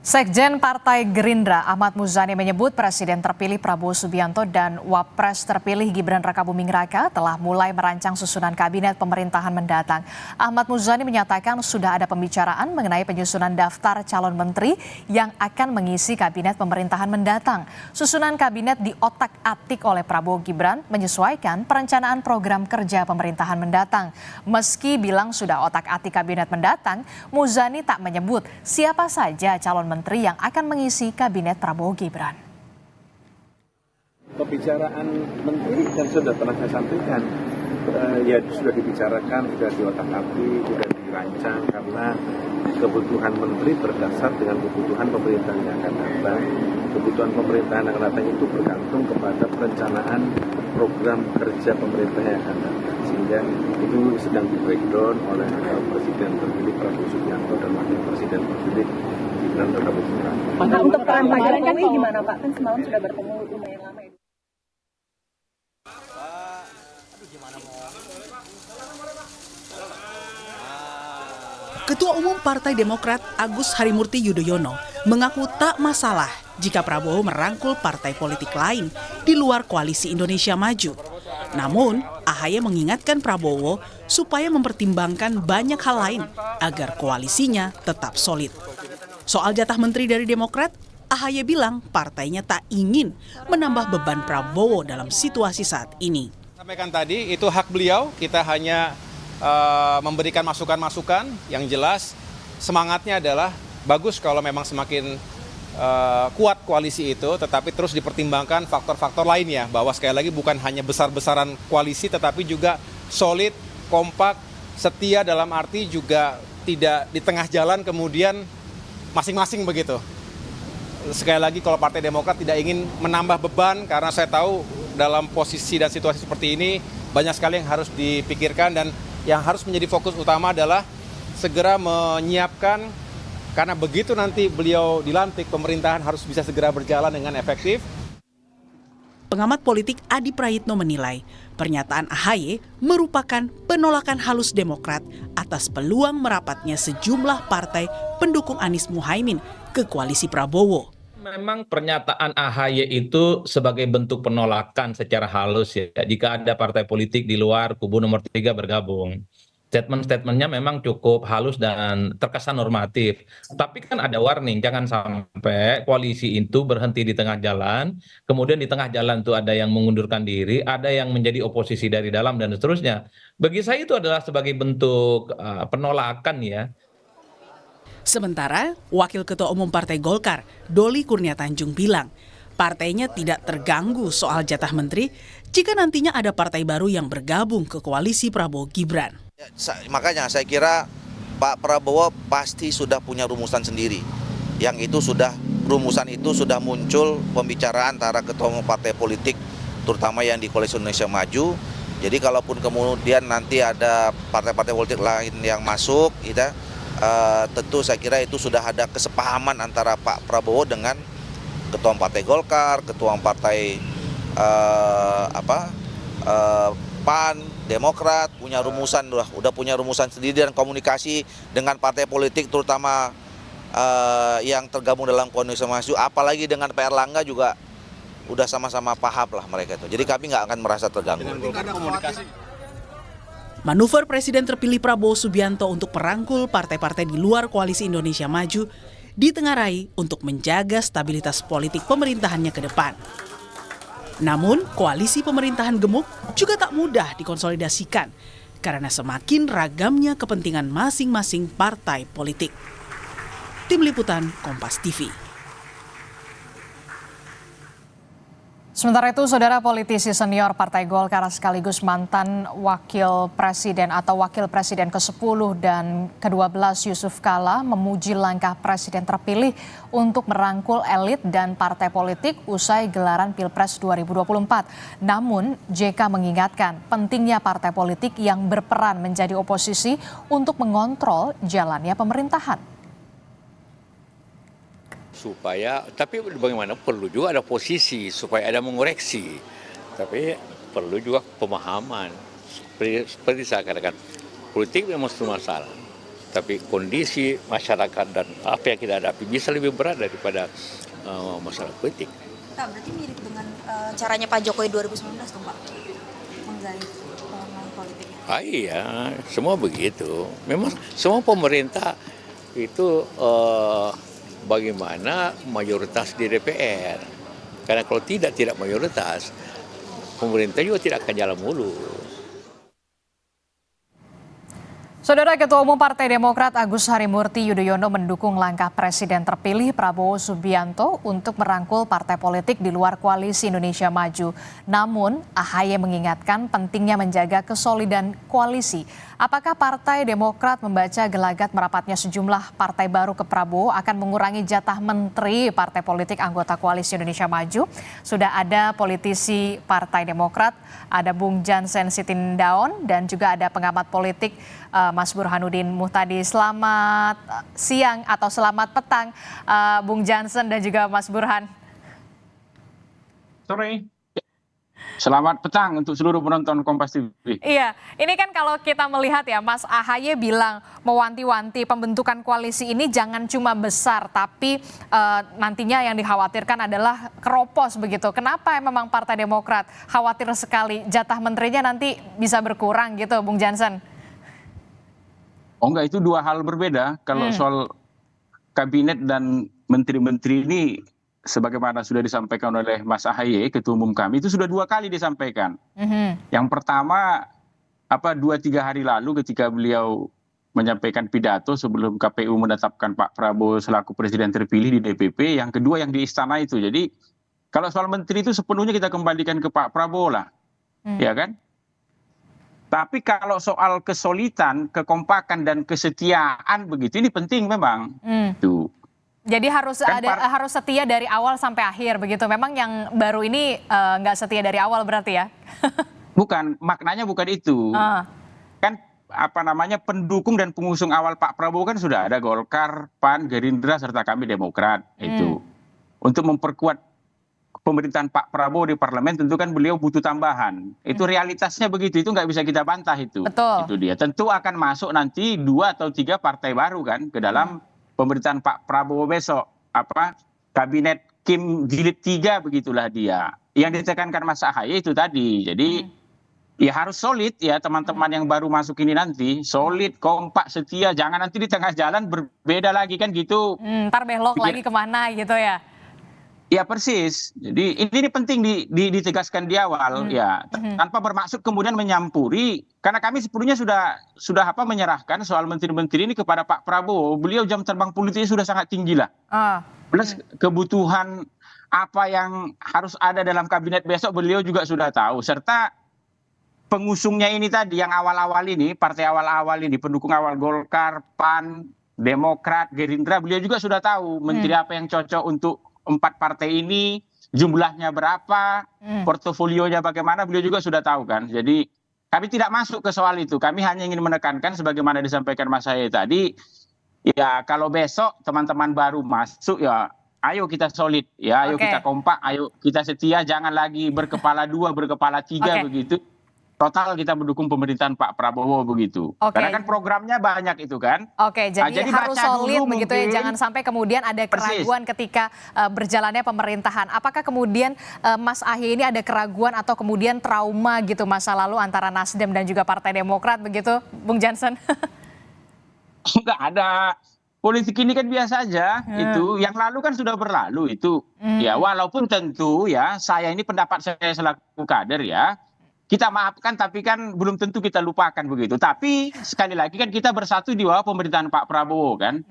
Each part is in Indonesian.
Sekjen Partai Gerindra Ahmad Muzani menyebut Presiden terpilih Prabowo Subianto dan Wapres terpilih Gibran Rakabuming Raka telah mulai merancang susunan kabinet pemerintahan mendatang. Ahmad Muzani menyatakan sudah ada pembicaraan mengenai penyusunan daftar calon menteri yang akan mengisi kabinet pemerintahan mendatang. Susunan kabinet diotak-atik oleh Prabowo Gibran menyesuaikan perencanaan program kerja pemerintahan mendatang. Meski bilang sudah otak-atik kabinet mendatang, Muzani tak menyebut siapa saja calon menteri yang akan mengisi kabinet Prabowo Gibran. Pembicaraan menteri kan sudah pernah saya sampaikan, ya sudah dibicarakan, sudah diotak-atik, sudah dirancang karena kebutuhan menteri berdasar dengan kebutuhan pemerintahan yang akan datang. Kebutuhan pemerintahan yang akan datang itu bergantung kepada perencanaan program kerja pemerintah yang akan datang. Sehingga itu sedang di-breakdown oleh Presiden terpilih Prabowo Subianto dan Wakil Presiden terpilih Gibran Rakabuming Raka. Nah, untuk peran Pak Jokowi gimana Pak? Kan semalam sudah bertemu lumayan lama ya. Ketua Umum Partai Demokrat Agus Harimurti Yudhoyono mengaku tak masalah jika Prabowo merangkul partai politik lain di luar koalisi Indonesia Maju. Namun, AHY mengingatkan Prabowo supaya mempertimbangkan banyak hal lain agar koalisinya tetap solid. Soal jatah menteri dari Demokrat, AHY bilang partainya tak ingin menambah beban Prabowo dalam situasi saat ini. Sampaikan tadi, itu hak beliau, kita hanya memberikan masukan-masukan yang jelas. Semangatnya adalah bagus kalau memang semakin kuat koalisi itu, tetapi terus dipertimbangkan faktor-faktor lainnya, bahwa sekali lagi bukan hanya besar-besaran koalisi, tetapi juga solid, kompak, setia dalam arti juga tidak di tengah jalan kemudian masing-masing begitu. Sekali lagi kalau Partai Demokrat tidak ingin menambah beban, karena saya tahu dalam posisi dan situasi seperti ini banyak sekali yang harus dipikirkan, dan yang harus menjadi fokus utama adalah segera menyiapkan, karena begitu nanti beliau dilantik, pemerintahan harus bisa segera berjalan dengan efektif. Pengamat politik Adi Prayitno menilai pernyataan AHY merupakan penolakan halus Demokrat atas peluang merapatnya sejumlah partai pendukung Anies Muhaimin ke koalisi Prabowo. Memang pernyataan AHY itu sebagai bentuk penolakan secara halus ya, jika ada partai politik di luar kubu nomor 3 bergabung. Statement-statementnya memang cukup halus dan terkesan normatif. Tapi kan ada warning, jangan sampai koalisi itu berhenti di tengah jalan, kemudian di tengah jalan itu ada yang mengundurkan diri, ada yang menjadi oposisi dari dalam dan seterusnya. Bagi saya itu adalah sebagai bentuk penolakan ya. Sementara, Wakil Ketua Umum Partai Golkar, Doli Kurnia Tanjung bilang, partainya tidak terganggu soal jatah menteri jika nantinya ada partai baru yang bergabung ke koalisi Prabowo Gibran. Makanya saya kira Pak Prabowo pasti sudah punya rumusan sendiri. Yang itu rumusan itu sudah muncul pembicaraan antara ketua umum partai politik, terutama yang di Koalisi Indonesia Maju. Jadi kalaupun kemudian nanti ada partai-partai politik lain yang masuk, tentu saya kira itu sudah ada kesepahaman antara Pak Prabowo dengan Ketua Umum Partai Golkar, Ketua Umum Partai PAN, Demokrat, punya rumusan, udah punya rumusan sendiri, dan komunikasi dengan partai politik terutama yang tergabung dalam Koalisi Maju, apalagi dengan Pak Erlangga juga udah sama-sama paham lah mereka itu. Jadi kami nggak akan merasa terganggu. Manuver Presiden terpilih Prabowo Subianto untuk merangkul partai-partai di luar Koalisi Indonesia Maju ditengarai untuk menjaga stabilitas politik pemerintahannya ke depan. Namun, koalisi pemerintahan gemuk juga tak mudah dikonsolidasikan karena semakin ragamnya kepentingan masing-masing partai politik. Tim Liputan Kompas TV. Sementara itu, saudara, politisi senior Partai Golkar sekaligus mantan wakil presiden atau wakil presiden ke-10 dan ke-12 Yusuf Kala memuji langkah presiden terpilih untuk merangkul elit dan partai politik usai gelaran Pilpres 2024. Namun, JK mengingatkan pentingnya partai politik yang berperan menjadi oposisi untuk mengontrol jalannya pemerintahan. Tapi bagaimana perlu juga ada posisi supaya ada mengoreksi, tapi perlu juga pemahaman. Seperti saya katakan, politik memang satu masalah, Tapi kondisi masyarakat dan apa yang kita hadapi bisa lebih berat daripada masalah politik. Pak, berarti mirip dengan caranya Pak Jokowi 2019 dong Pak, menggait pemain politiknya. Iya, semua begitu. Memang semua pemerintah itu bagaimana mayoritas di DPR. Karena kalau tidak mayoritas, pemerintah juga tidak akan jalan mulus. Saudara Ketua Umum Partai Demokrat Agus Harimurti Yudhoyono mendukung langkah Presiden terpilih Prabowo Subianto untuk merangkul partai politik di luar Koalisi Indonesia Maju. Namun, AHY mengingatkan pentingnya menjaga kesolidan koalisi. Apakah Partai Demokrat membaca gelagat merapatnya sejumlah partai baru ke Prabowo akan mengurangi jatah menteri partai politik anggota Koalisi Indonesia Maju? Sudah ada politisi Partai Demokrat, ada Bung Jansen Sitindaun, dan juga ada pengamat politik Mas Burhanuddin Muhtadi. Selamat siang atau selamat petang Bung Jansen dan juga Mas Burhan. Sore. Selamat petang untuk seluruh penonton Kompas TV. Iya, ini kan kalau kita melihat ya, Mas AHY bilang mewanti-wanti pembentukan koalisi ini jangan cuma besar, tapi nantinya yang dikhawatirkan adalah keropos begitu. Kenapa memang Partai Demokrat khawatir sekali jatah menterinya nanti bisa berkurang gitu, Bung Jansen? Oh enggak, itu dua hal berbeda. Kalau soal kabinet dan menteri-menteri ini, sebagaimana sudah disampaikan oleh Mas AHY, Ketua Umum kami, itu sudah 2 kali disampaikan. Yang pertama, 2-3 hari lalu ketika beliau menyampaikan pidato sebelum KPU menetapkan Pak Prabowo selaku Presiden terpilih di DPP. Yang kedua yang di istana itu. Jadi kalau soal menteri itu sepenuhnya kita kembalikan ke Pak Prabowo lah. Ya kan? Tapi kalau soal kesolidan, kekompakan dan kesetiaan begitu, ini penting memang. Tuh. Jadi harus harus setia dari awal sampai akhir begitu. Memang yang baru ini nggak setia dari awal berarti ya? Bukan, maknanya bukan itu. Kan pendukung dan pengusung awal Pak Prabowo kan sudah ada Golkar, PAN, Gerindra serta kami Demokrat itu. Untuk memperkuat pemerintahan Pak Prabowo di parlemen tentu kan beliau butuh tambahan. Itu realitasnya begitu, itu nggak bisa kita bantah itu. Betul. Itu dia. Tentu akan masuk nanti 2 atau 3 partai baru kan ke dalam pemerintahan Pak Prabowo besok. Kabinet Kim Jilid 3 begitulah dia. Yang ditekankan Mas AHY itu tadi. Jadi ya harus solid ya teman-teman yang baru masuk ini nanti. Solid, kompak, setia. Jangan nanti di tengah jalan berbeda lagi kan gitu. Ntar belok lagi kemana gitu ya? Ya persis. Jadi ini penting ditegaskan di awal ya, tanpa bermaksud kemudian menyampuri. Karena kami sepenuhnya sudah menyerahkan soal menteri-menteri ini kepada Pak Prabowo. Beliau jam terbang politiknya sudah sangat tinggi lah. Plus kebutuhan apa yang harus ada dalam kabinet besok beliau juga sudah tahu. Serta pengusungnya ini tadi yang awal-awal ini, partai awal-awal ini, pendukung awal Golkar, PAN, Demokrat, Gerindra, beliau juga sudah tahu menteri apa yang cocok untuk 4 partai ini, jumlahnya berapa, portofolionya bagaimana, beliau juga sudah tahu kan. Jadi kami tidak masuk ke soal itu. Kami hanya ingin menekankan sebagaimana disampaikan Mas AHY tadi, ya kalau besok teman-teman baru masuk ya ayo kita solid, ya ayo kita kompak, ayo kita setia, jangan lagi berkepala 2, berkepala 3 begitu. Total kita mendukung pemerintahan Pak Prabowo begitu. Karena kan programnya banyak itu kan. Jadi harus solid begitu ya. Jangan sampai kemudian ada keraguan ketika berjalannya pemerintahan. Apakah kemudian Mas AHY ini ada keraguan atau kemudian trauma gitu masa lalu antara Nasdem dan juga Partai Demokrat begitu, Bung Jansen? Enggak ada. Politik ini kan biasa aja. Itu yang lalu kan sudah berlalu itu. Ya walaupun tentu ya saya ini pendapat saya selaku kader ya. Kita maafkan tapi kan belum tentu kita lupakan begitu. Tapi sekali lagi kan kita bersatu di bawah pemerintahan Pak Prabowo kan.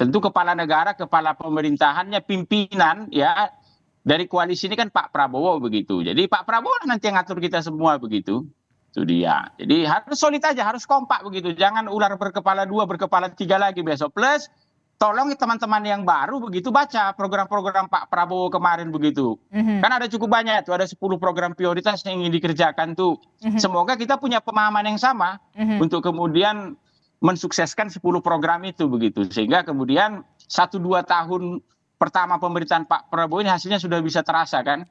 Tentu kepala negara, kepala pemerintahannya, pimpinan ya dari koalisi ini kan Pak Prabowo begitu. Jadi Pak Prabowo nanti yang ngatur kita semua begitu. Itu dia. Jadi harus solid aja, harus kompak begitu. Jangan ular berkepala 2, berkepala 3 lagi besok. Plus tolong teman-teman yang baru begitu baca program-program Pak Prabowo kemarin begitu. Kan ada cukup banyak tuh, ada 10 program prioritas yang ingin dikerjakan tuh. Semoga kita punya pemahaman yang sama untuk kemudian mensukseskan 10 program itu begitu. Sehingga kemudian 1-2 tahun pertama pemerintahan Pak Prabowo ini hasilnya sudah bisa terasa kan.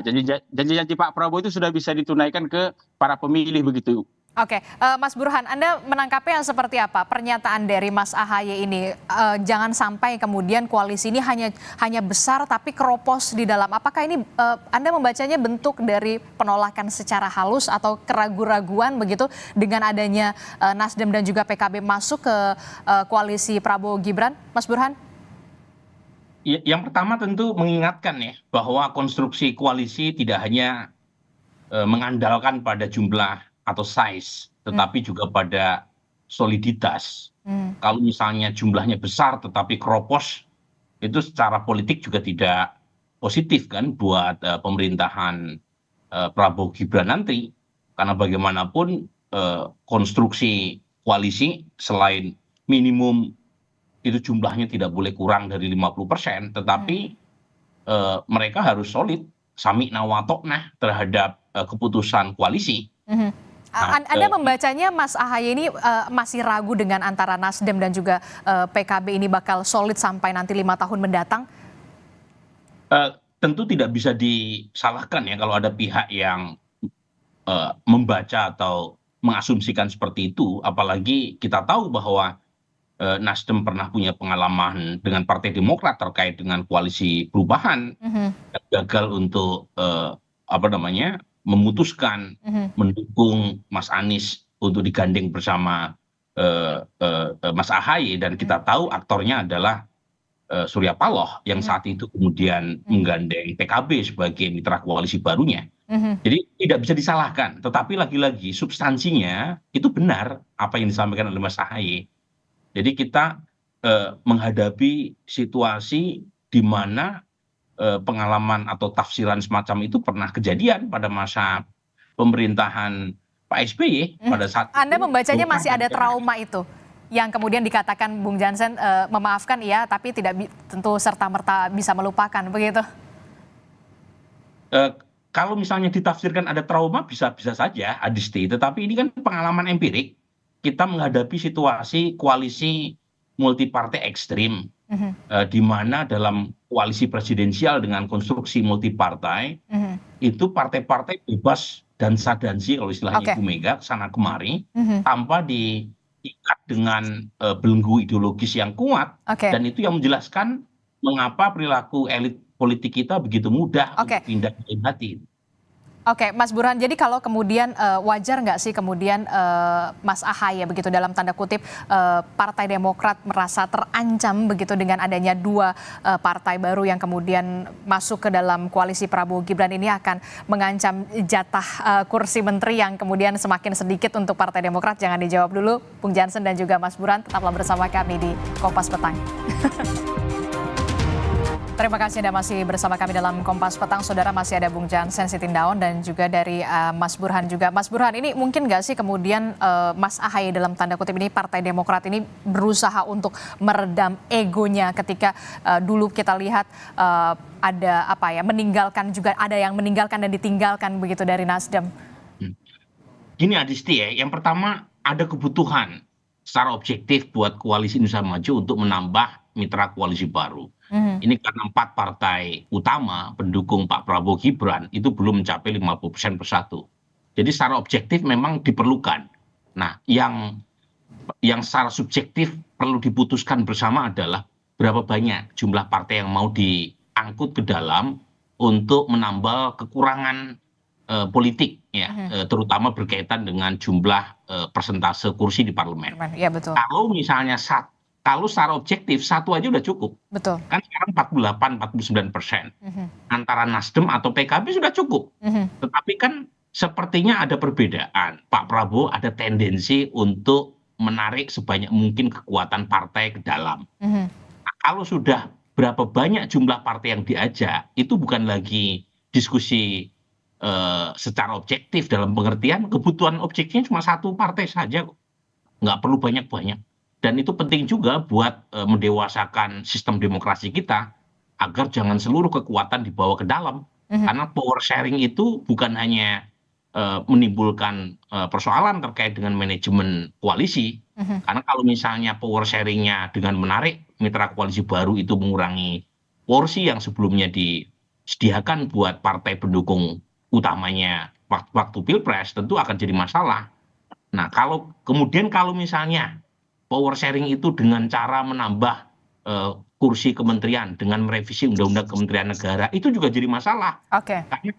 Janji-janji Pak Prabowo itu sudah bisa ditunaikan ke para pemilih begitu. Oke, Mas Burhan, Anda menangkapnya seperti apa pernyataan dari Mas AHY ini? Jangan sampai kemudian koalisi ini hanya besar tapi keropos di dalam. Apakah ini Anda membacanya bentuk dari penolakan secara halus atau keraguan-raguan begitu dengan adanya Nasdem dan juga PKB masuk ke koalisi Prabowo Gibran, Mas Burhan? Yang pertama tentu mengingatkan ya bahwa konstruksi koalisi tidak hanya mengandalkan pada jumlah atau size, tetapi juga pada soliditas. Kalau misalnya jumlahnya besar tetapi keropos, itu secara politik juga tidak positif kan buat pemerintahan Prabowo Gibran nanti. Karena bagaimanapun konstruksi koalisi selain minimum itu jumlahnya tidak boleh kurang dari 50%, tetapi mereka harus solid, sami'na wa ta'na terhadap keputusan koalisi. Anda membacanya Mas AHY ini masih ragu dengan antara Nasdem dan juga PKB ini bakal solid sampai nanti 5 tahun mendatang? Tentu tidak bisa disalahkan ya kalau ada pihak yang membaca atau mengasumsikan seperti itu, apalagi kita tahu bahwa Nasdem pernah punya pengalaman dengan Partai Demokrat terkait dengan koalisi perubahan, dan gagal untuk memutuskan mendukung Mas Anies untuk digandeng bersama Mas AHY, dan kita tahu aktornya adalah Surya Paloh yang saat itu kemudian menggandeng PKB sebagai mitra koalisi barunya. Jadi tidak bisa disalahkan, tetapi lagi-lagi substansinya itu benar apa yang disampaikan oleh Mas AHY. Jadi kita menghadapi situasi di mana pengalaman atau tafsiran semacam itu pernah kejadian pada masa pemerintahan Pak SBY pada saat Anda itu, membacanya masih ada trauma itu yang kemudian dikatakan Bung Jansen memaafkan ya tapi tidak tentu serta-merta bisa melupakan begitu. Kalau misalnya ditafsirkan ada trauma bisa saja Adisti, tetapi ini kan pengalaman empirik. Kita menghadapi situasi koalisi multipartai ekstrim, di mana dalam koalisi presidensial dengan konstruksi multipartai, itu partai-partai bebas dan sadansi kalau istilahnya Ibu Mega sana kemari, tanpa diikat dengan belenggu ideologis yang kuat, dan itu yang menjelaskan mengapa perilaku elit politik kita begitu mudah untuk pindah ke hati. Oke, Mas Burhan, jadi kalau kemudian wajar nggak sih kemudian Mas AHY begitu dalam tanda kutip Partai Demokrat merasa terancam begitu dengan adanya 2 partai baru yang kemudian masuk ke dalam koalisi Prabowo Gibran ini akan mengancam jatah kursi menteri yang kemudian semakin sedikit untuk Partai Demokrat? Jangan dijawab dulu, Bung Jansen dan juga Mas Burhan, tetaplah bersama kami di Kompas Petang. Terima kasih Anda masih bersama kami dalam Kompas Petang. Saudara, masih ada Bung Jansen Sitindaun dan juga dari Mas Burhan juga. Mas Burhan, ini mungkin nggak sih kemudian Mas AHY dalam tanda kutip ini Partai Demokrat ini berusaha untuk meredam egonya ketika dulu kita lihat ada meninggalkan juga, ada yang meninggalkan dan ditinggalkan begitu dari Nasdem. Gini Adisti ya, yang pertama ada kebutuhan secara objektif buat koalisi Indonesia Maju untuk menambah mitra koalisi baru. Ini karena 4 partai utama pendukung Pak Prabowo Gibran itu belum mencapai 50% persatu. Jadi secara objektif memang diperlukan. Nah, yang secara subjektif perlu diputuskan bersama adalah berapa banyak jumlah partai yang mau diangkut ke dalam untuk menambal kekurangan politik, ya, terutama berkaitan dengan jumlah persentase kursi di parlemen. Ya, betul. Kalau misalnya kalau secara objektif 1 aja udah cukup. Betul. Kan sekarang 48-49%. Antara Nasdem atau PKB sudah cukup. Tetapi kan sepertinya ada perbedaan. Pak Prabowo ada tendensi untuk menarik sebanyak mungkin kekuatan partai ke dalam. Nah, kalau sudah berapa banyak jumlah partai yang diajak, itu bukan lagi diskusi secara objektif dalam pengertian kebutuhan objektifnya cuma 1 partai saja kok. Nggak perlu banyak-banyak. Dan itu penting juga buat mendewasakan sistem demokrasi kita agar jangan seluruh kekuatan dibawa ke dalam. Karena power sharing itu bukan hanya menimbulkan persoalan terkait dengan manajemen koalisi. Karena kalau misalnya power sharingnya dengan menarik mitra koalisi baru itu mengurangi porsi yang sebelumnya disediakan buat partai pendukung utamanya waktu pilpres, tentu akan jadi masalah. Nah, kalau misalnya power sharing itu dengan cara menambah kursi kementerian dengan merevisi Undang-Undang Kementerian Negara, itu juga jadi masalah. Oke. Karena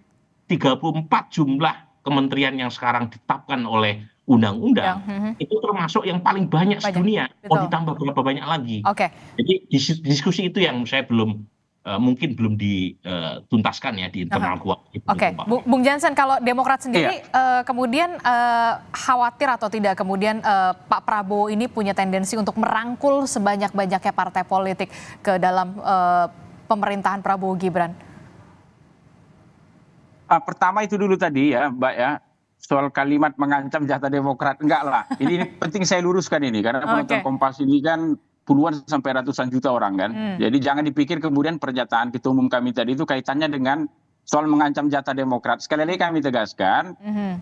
34 jumlah kementerian yang sekarang ditetapkan oleh undang-undang itu termasuk yang paling banyak sedunia. Mau betul. ditambah berapa banyak lagi? Oke. Jadi diskusi itu yang saya mungkin belum dituntaskan ya di internal koalisi. Oke, Bung Jansen, kalau Demokrat sendiri kemudian khawatir atau tidak kemudian Pak Prabowo ini punya tendensi untuk merangkul sebanyak-banyaknya partai politik ke dalam pemerintahan Prabowo Gibran? Pertama itu dulu tadi ya, Mbak ya, soal kalimat mengancam jatah Demokrat. Enggak lah, ini penting saya luruskan ini, karena penonton Kompas ini kan puluhan sampai ratusan juta orang kan. Jadi jangan dipikir kemudian pernyataan ketua umum kami tadi itu kaitannya dengan soal mengancam jatah Demokrat. Sekali lagi kami tegaskan,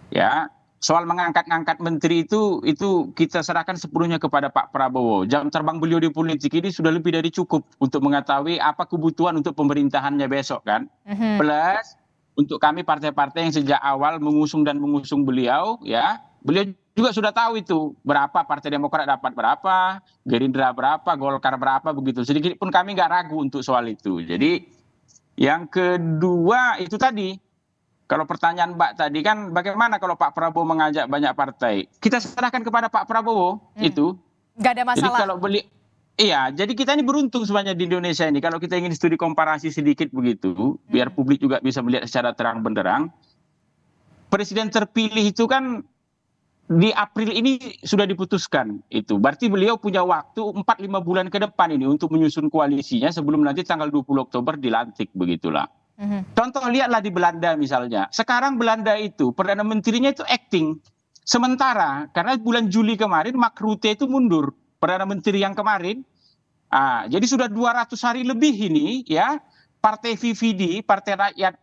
ya, soal mengangkat-ngangkat menteri itu kita serahkan sepenuhnya kepada Pak Prabowo. Jam terbang beliau di politik ini sudah lebih dari cukup untuk mengetahui apa kebutuhan untuk pemerintahannya besok kan. Plus untuk kami partai-partai yang sejak awal mengusung beliau, ya, beliau juga sudah tahu itu berapa partai Demokrat dapat berapa, Gerindra berapa, Golkar berapa, begitu. Sedikit pun kami nggak ragu untuk soal itu. Jadi yang kedua itu tadi, kalau pertanyaan Mbak tadi kan bagaimana kalau Pak Prabowo mengajak banyak partai? Kita serahkan kepada Pak Prabowo itu. Nggak ada masalah. Jadi kalau iya, jadi kita ini beruntung sebenarnya di Indonesia ini. Kalau kita ingin studi komparasi sedikit begitu, biar publik juga bisa melihat secara terang benderang. Presiden terpilih itu kan di April ini sudah diputuskan itu. Berarti beliau punya waktu 4-5 bulan ke depan ini untuk menyusun koalisinya sebelum nanti tanggal 20 Oktober dilantik, begitulah. Contoh lihatlah di Belanda misalnya. Sekarang Belanda itu, Perdana Menterinya itu acting. Sementara, karena bulan Juli kemarin Mark Rutte itu mundur. Perdana Menteri yang kemarin, jadi sudah 200 hari lebih ini ya, Partai VVD, Partai Rakyat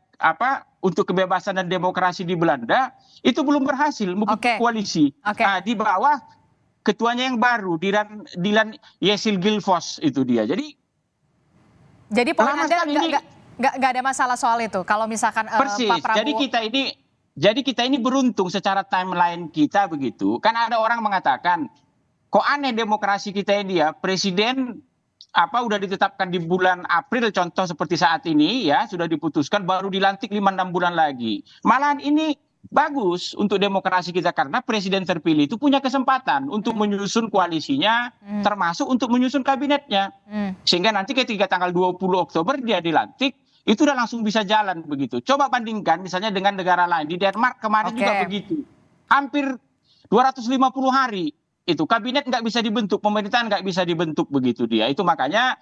untuk Kebebasan dan Demokrasi di Belanda itu belum berhasil membentuk koalisi. Di bawah ketuanya yang baru, Dylan Yesil-Gilfos itu dia. Jadi poin Anda nggak ada masalah soal itu. Kalau misalkan persis. Pak Prabowo. Jadi kita ini beruntung secara timeline kita begitu. Kan ada orang mengatakan, kok aneh demokrasi kita ini ya, presiden udah ditetapkan di bulan April, contoh seperti saat ini ya, sudah diputuskan baru dilantik 5-6 bulan lagi. Malahan ini bagus untuk demokrasi kita karena presiden terpilih itu punya kesempatan untuk menyusun koalisinya, termasuk untuk menyusun kabinetnya. Sehingga nanti ketika tanggal 20 Oktober dia dilantik, itu udah langsung bisa jalan begitu. Coba bandingkan misalnya dengan negara lain. Di Denmark kemarin juga begitu. Hampir 250 hari. Itu kabinet nggak bisa dibentuk, pemerintahan nggak bisa dibentuk begitu dia. Itu makanya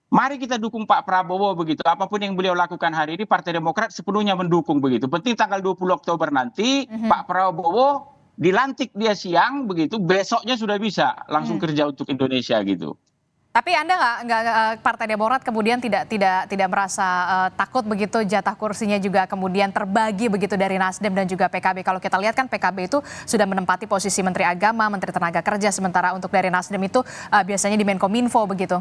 mari kita dukung Pak Prabowo begitu. Apapun yang beliau lakukan hari ini, Partai Demokrat sepenuhnya mendukung begitu. Penting tanggal 20 Oktober nanti Pak Prabowo dilantik dia siang begitu, besoknya sudah bisa langsung kerja untuk Indonesia gitu. Tapi Anda nggak Partai Demokrat kemudian tidak merasa takut begitu jatah kursinya juga kemudian terbagi begitu dari Nasdem dan juga PKB. Kalau kita lihat kan PKB itu sudah menempati posisi Menteri Agama, Menteri Tenaga Kerja, sementara untuk dari Nasdem itu biasanya di Menkominfo begitu.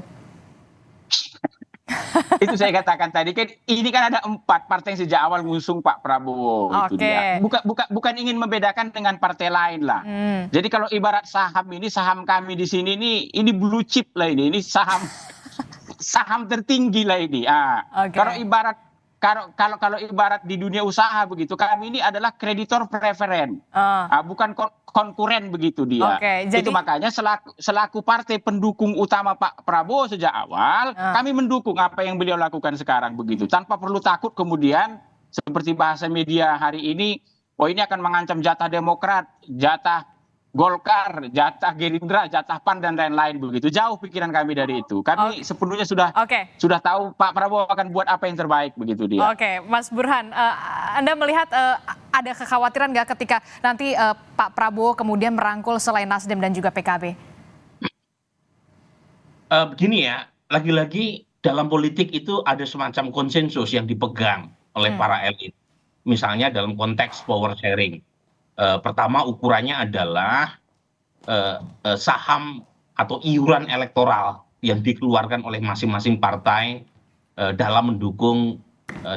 Itu saya katakan tadi kan ini kan ada 4 partai yang sejak awal mengusung Pak Prabowo itu dia. Bukan ingin membedakan dengan partai lain lah. Jadi kalau ibarat saham kami di sini ini blue chip lah ini saham tertinggi lah ini. Kalau ibarat di dunia usaha begitu, kami ini adalah kreditor preferen, bukan konkuren begitu dia. Itu makanya selaku partai pendukung utama Pak Prabowo sejak awal, kami mendukung apa yang beliau lakukan sekarang begitu, tanpa perlu takut kemudian seperti bahasa media hari ini, ini akan mengancam jatah Demokrat, jatah Golkar, jatah Gerindra, jatah PAN dan lain-lain begitu. Jauh pikiran kami dari itu. Kami sepenuhnya sudah tahu Pak Prabowo akan buat apa yang terbaik begitu dia. Oke, Mas Burhan, Anda melihat ada kekhawatiran nggak ketika nanti Pak Prabowo kemudian merangkul selain Nasdem dan juga PKB? Begini ya, lagi-lagi dalam politik itu ada semacam konsensus yang dipegang oleh para elit. Misalnya dalam konteks power sharing. Pertama ukurannya adalah saham atau iuran elektoral yang dikeluarkan oleh masing-masing partai dalam mendukung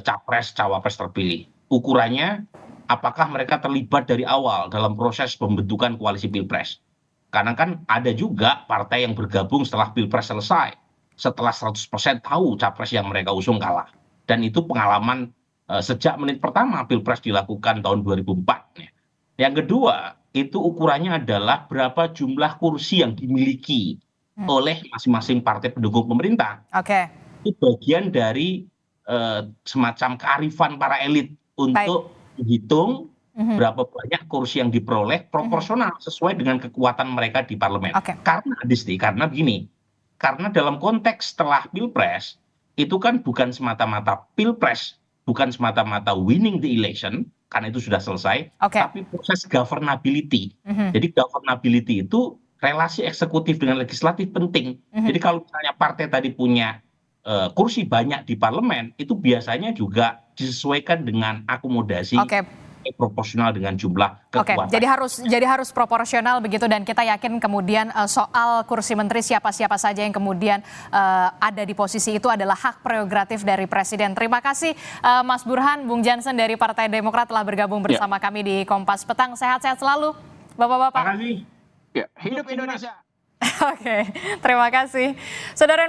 capres cawapres terpilih. Ukurannya apakah mereka terlibat dari awal dalam proses pembentukan koalisi Pilpres. Karena kan ada juga partai yang bergabung setelah Pilpres selesai, setelah 100% tahu capres yang mereka usung kalah. Dan itu pengalaman sejak menit pertama Pilpres dilakukan tahun 2004. Yang kedua, itu ukurannya adalah berapa jumlah kursi yang dimiliki oleh masing-masing partai pendukung pemerintah. Oke. Itu bagian dari semacam kearifan para elit untuk menghitung berapa banyak kursi yang diperoleh proporsional sesuai dengan kekuatan mereka di parlemen. Karena begini, karena dalam konteks setelah Pilpres, itu kan bukan semata-mata Pilpres, bukan semata-mata winning the election, karena itu sudah selesai, tapi proses governability. Jadi governability itu relasi eksekutif dengan legislatif penting. Jadi kalau misalnya partai tadi punya kursi banyak di parlemen, itu biasanya juga disesuaikan dengan akomodasi proporsional dengan jumlah kekuatan. Jadi harus proporsional begitu, dan kita yakin kemudian soal kursi menteri siapa-siapa saja yang kemudian ada di posisi itu adalah hak prerogatif dari presiden. Terima kasih Mas Burhan, Bung Jansen dari Partai Demokrat telah bergabung bersama kami di Kompas Petang. Sehat-sehat selalu Bapak-bapak. Terima kasih. Hidup Indonesia. Oke, terima kasih. Saudara